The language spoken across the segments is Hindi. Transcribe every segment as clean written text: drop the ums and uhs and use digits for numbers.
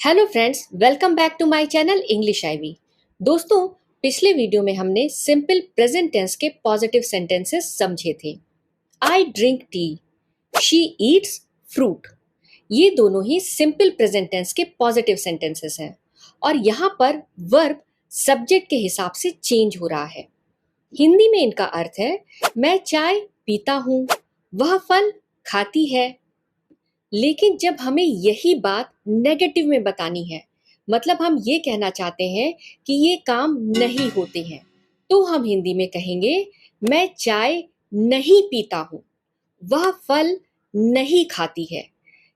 Hello friends, welcome back to my channel English IV. दोस्तों, पिछले वीडियो में हमने सिंपल प्रेजेंट टेंस के पॉजिटिव सेंटेंसेस समझे थे। I drink tea, she eats fruit. ये दोनों ही सिंपल प्रेजेंट टेंस के पॉजिटिव सेंटेंसेस हैं और यहाँ पर वर्ब सब्जेक्ट के हिसाब से चेंज हो रहा है। हिंदी में इनका अर्थ है मैं चाय पीता हूँ, वह फल खाती है। लेकिन जब हमें यही बात नेगेटिव में बतानी है, मतलब हम ये कहना चाहते हैं कि ये काम नहीं होते हैं, तो हम हिंदी में कहेंगे मैं चाय नहीं पीता हूँ, वह फल नहीं खाती है।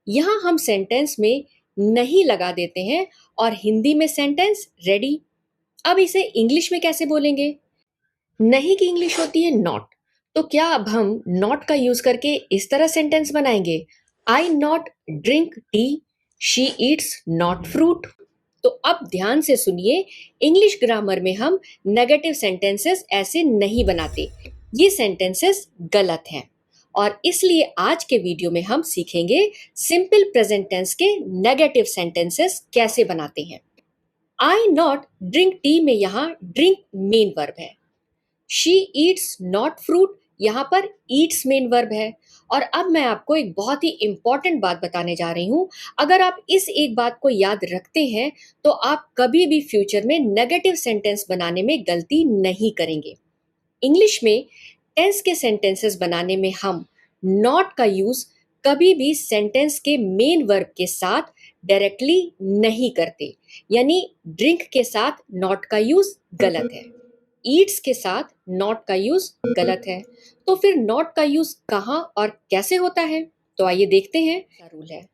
यहाँ हम सेंटेंस में नहीं लगा देते हैं और हिंदी में सेंटेंस रेडी। अब इसे इंग्लिश में कैसे बोलेंगे? नहीं की इंग्लिश होती है नॉट, तो क्या अब हम नॉट का यूज करके इस तरह सेंटेंस बनाएंगे, I not drink tea, she eats not fruit. तो अब ध्यान से सुनिए, इंग्लिश ग्रामर में हम नेगेटिव सेंटेंसेस ऐसे नहीं बनाते, ये सेंटेंसेस गलत हैं। और इसलिए आज के वीडियो में हम सीखेंगे सिंपल प्रेजेंट टेंस के नेगेटिव सेंटेंसेस कैसे बनाते हैं। आई नॉट ड्रिंक टी में यहाँ ड्रिंक मेन वर्ब है, शी ईट्स नॉट फ्रूट यहाँ पर ईट्स मेन वर्ब है। और अब मैं आपको एक बहुत ही इंपॉर्टेंट बात बताने जा रही हूं। अगर आप इस एक बात को याद रखते हैं तो आप कभी भी फ्यूचर में नेगेटिव सेंटेंस बनाने में गलती नहीं करेंगे। इंग्लिश में टेंस के सेंटेंसेस बनाने में हम नॉट का यूज कभी भी सेंटेंस के मेन वर्ब के साथ डायरेक्टली नहीं करते, यानी ड्रिंक के साथ नॉट का यूज गलत है, ईट्स के साथ नॉट का यूज गलत है। तो फिर नॉट का यूज कहाँ और कैसे होता है, तो आइए देखते हैं। रूल है,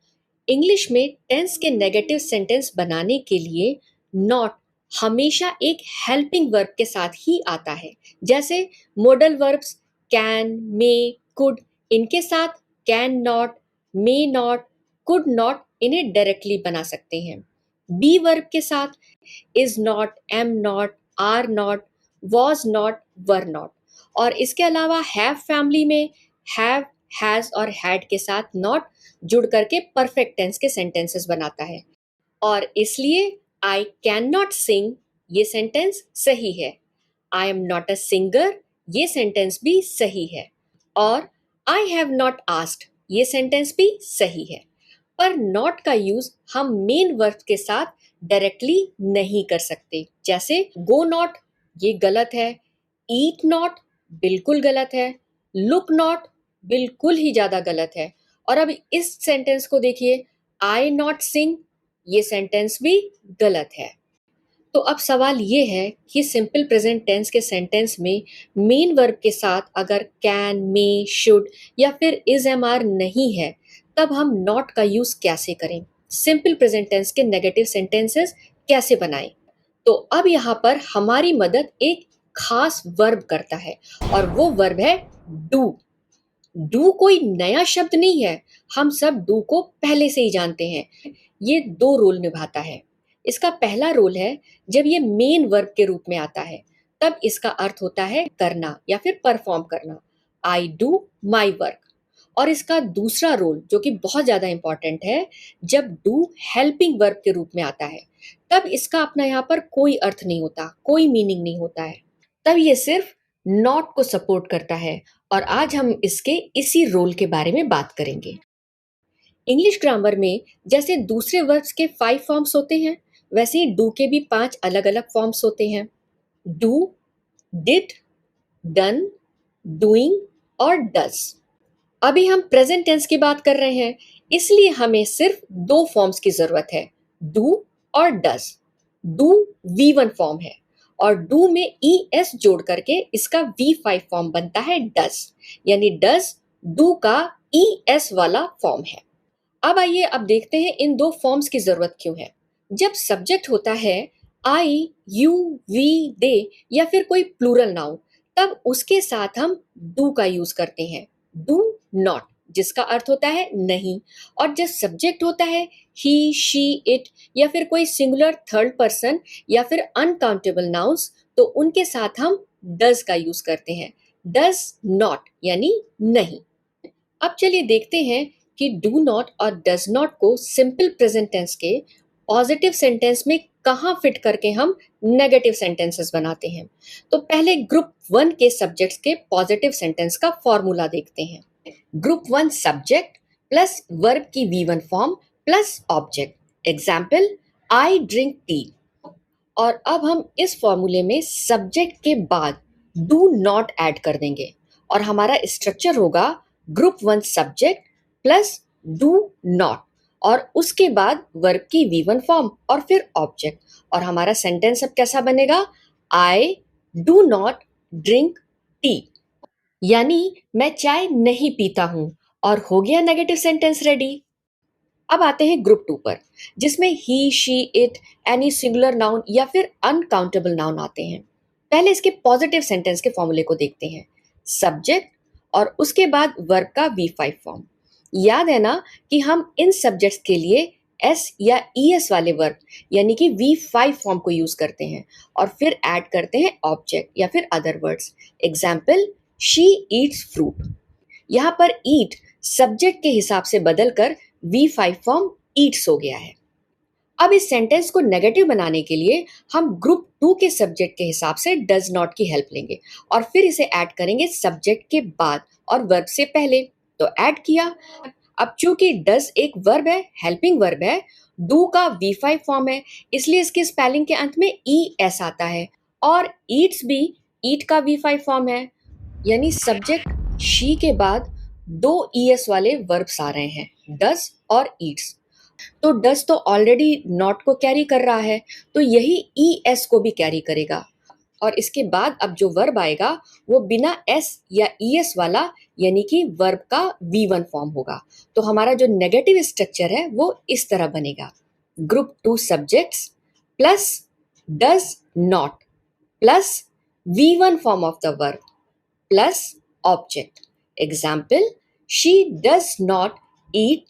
इंग्लिश में टेंस के नेगेटिव सेंटेंस बनाने के लिए नॉट हमेशा एक हेल्पिंग वर्ब के साथ ही आता है। जैसे modal verbs can, may, could, इनके साथ can not, may not, could not इन्हें डायरेक्टली बना सकते हैं। बी वर्ब के साथ is not, am not, are not, was not, were not. और इसके अलावा हैव फैमिली में हैव, हैज और हैड के साथ नॉट जुड़ करके परफेक्ट टेंस के सेंटेंसेस बनाता है। और इसलिए आई कैन नॉट सिंग ये सेंटेंस सही है, I am not a singer ये सेंटेंस भी सही है, और आई हैव नॉट आस्क्ड ये सेंटेंस भी सही है। पर नॉट का यूज हम मेन वर्ब के साथ डायरेक्टली नहीं कर सकते। जैसे गो नॉट ये गलत है, ईट नॉट बिल्कुल गलत है, लुक नॉट बिल्कुल ही ज्यादा गलत है। और अब इस सेंटेंस को देखिए, आई नॉट सिंग ये सेंटेंस भी गलत है। तो अब सवाल ये है कि सिंपल प्रेजेंट टेंस के सेंटेंस में मेन वर्ब के साथ अगर कैन, मे, शुड या फिर इज, एम, आर नहीं है, तब हम नॉट का यूज कैसे करें, सिंपल प्रेजेंट टेंस के नेगेटिव सेंटेंसेस कैसे बनाएं। तो अब यहाँ पर हमारी मदद एक खास वर्ब करता है और वो वर्ब है डू। डू कोई नया शब्द नहीं है, हम सब डू को पहले से ही जानते हैं। ये दो रोल निभाता है। इसका पहला रोल है जब ये मेन वर्ब के रूप में आता है, तब इसका अर्थ होता है करना या फिर परफॉर्म करना, आई डू माई वर्क। और इसका दूसरा रोल जो कि बहुत ज्यादा इंपॉर्टेंट है, जब डू हेल्पिंग वर्ब के रूप में आता है, तब इसका अपना यहाँ पर कोई अर्थ नहीं होता, कोई मीनिंग नहीं होता है, तब ये सिर्फ नॉट को सपोर्ट करता है। और आज हम इसके इसी रोल के बारे में बात करेंगे। इंग्लिश ग्रामर में जैसे दूसरे वर्ब्स के 5 फॉर्म्स होते हैं, वैसे ही डू के भी 5 अलग अलग फॉर्म्स होते हैं। डू, डिड, डन, डूइंग और डज। अभी हम प्रेजेंट टेंस की बात कर रहे हैं, इसलिए हमें सिर्फ 2 फॉर्म्स की जरूरत है, डू और डज। डू V1 फॉर्म है और डू में ES जोड़ करके इसका V5 फॉर्म बनता है डज, यानी डज डू का ES वाला फॉर्म है। अब आइए अब देखते हैं इन 2 फॉर्म्स की जरूरत क्यों है। जब सब्जेक्ट होता है आई, यू, वी, दे या फिर कोई प्लूरल नाउन, तब उसके साथ हम डू का यूज करते हैं, डू नॉट जिसका अर्थ होता है नहीं। और जब सब्जेक्ट होता है ही, शी, इट या फिर कोई सिंगुलर थर्ड पर्सन या फिर अनकाउंटेबल नाउन्स, तो उनके साथ हम डज का यूज करते हैं, डज नॉट यानी नहीं। अब चलिए देखते हैं कि डू नॉट और डज नॉट को सिंपल प्रेजेंट टेंस के पॉजिटिव सेंटेंस में कहाँ फिट करके हम नेगेटिव सेंटेंसेस बनाते हैं। तो पहले ग्रुप वन के सब्जेक्ट्स के पॉजिटिव सेंटेंस का फॉर्मूला देखते हैं। Group one subject plus verb की v one form plus object. Example, I drink tea. और अब हम इस फॉर्मूले में सब्जेक्ट के बाद डू नॉट ऐड कर देंगे और हमारा स्ट्रक्चर होगा group one subject plus do not और उसके बाद वर्ब की वी वन फॉर्म और फिर ऑब्जेक्ट। और हमारा सेंटेंस अब कैसा बनेगा? I do not drink T, यानी मैं चाय नहीं पीता हूं। और हो गया नेगेटिव सेंटेंस रेडी। अब आते हैं ग्रुप टू पर, जिसमें he, she, it, any singular noun या फिर अनकाउंटेबल नाउन आते हैं। पहले इसके पॉजिटिव सेंटेंस के फॉर्मूले को देखते हैं। सब्जेक्ट और उसके बाद वर्ब का V5 फॉर्म। याद है ना कि हम इन सब्जेक्ट्स के लिए एस या ईएस वाले वर्ब यानी कि V5 फॉर्म को यूज करते हैं और फिर ऐड करते हैं ऑब्जेक्ट या फिर other words. Example, she eats fruit. यहाँ पर ईट सब्जेक्ट के हिसाब से बदलकर V5 फॉर्म ईट्स हो गया है। अब इस सेंटेंस को नेगेटिव बनाने के लिए हम ग्रुप टू के सब्जेक्ट के हिसाब से डज नॉट की हेल्प लेंगे और फिर इसे ऐड करेंगे सब्जेक्ट के बाद और वर्ब से पहले। तो ऐड किया। अब चूंकि डज एक वर्ब है, हेल्पिंग वर्ब है, डू का V5 फॉर्म है, इसलिए इसके स्पेलिंग के अंत में ES आता है और ईट्स भी ईट का V5 फॉर्म है, यानी सब्जेक्ट शी के बाद दो ES वाले वर्ब्स आ रहे हैं, डज और ईट्स। तो डज तो ऑलरेडी नॉट को कैरी कर रहा है, तो यही ES को भी कैरी करेगा। और इसके बाद अब जो वर्ब आएगा वो बिना S या ES वाला यानी कि वर्ब का V1 फॉर्म होगा। तो हमारा जो नेगेटिव स्ट्रक्चर है वो इस तरह बनेगा। Group two subjects plus does not plus V1 form of the verb plus object. Example, she does not eat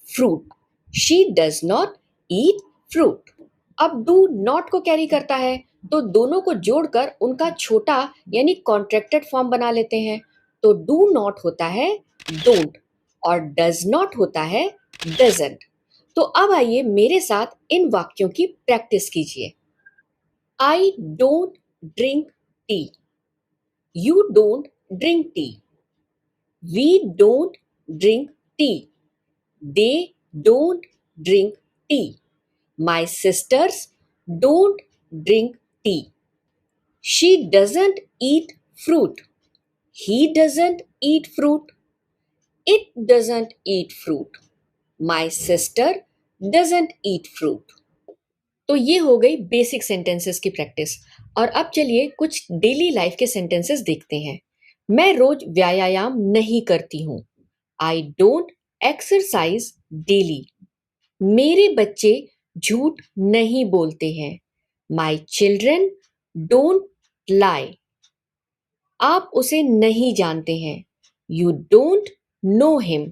fruit. She does not eat fruit. अब डू नॉट को कैरी करता है तो दोनों को जोड़कर उनका छोटा यानी कॉन्ट्रैक्टेड फॉर्म बना लेते हैं। तो डू नॉट होता है डोंट और डज नॉट होता है डजंट। तो अब आइए मेरे साथ इन वाक्यों की प्रैक्टिस कीजिए। I don't drink tea. You don't drink tea. We don't drink tea. They don't drink tea. My sisters don't drink tea. She doesn't eat fruit. He doesn't eat fruit. It doesn't eat fruit. My sister doesn't eat fruit. तो ये हो गई बेसिक सेंटेंसेस की प्रैक्टिस। और अब चलिए कुछ डेली लाइफ के सेंटेंसेस देखते हैं। मैं रोज व्यायाम नहीं करती हूँ। I don't exercise daily. मेरे बच्चे झूठ नहीं बोलते हैं। My children don't lie. आप उसे नहीं जानते हैं। You don't know him.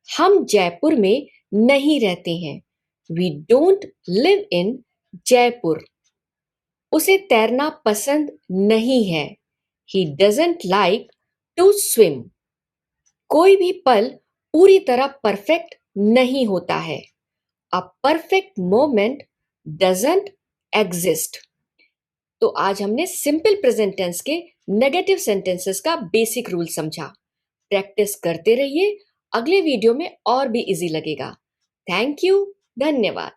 हम जयपुर में नहीं रहते हैं। We don't live in Jaipur. उसे तैरना पसंद नहीं है। He doesn't like to swim. कोई भी पल पूरी तरह परफेक्ट नहीं होता है। A perfect moment doesn't exist. तो आज हमने सिंपल प्रेजेंट टेंस के नेगेटिव सेंटेंसेस का बेसिक रूल समझा। प्रैक्टिस करते रहिए, अगले वीडियो में और भी इजी लगेगा। थैंक यू, धन्यवाद।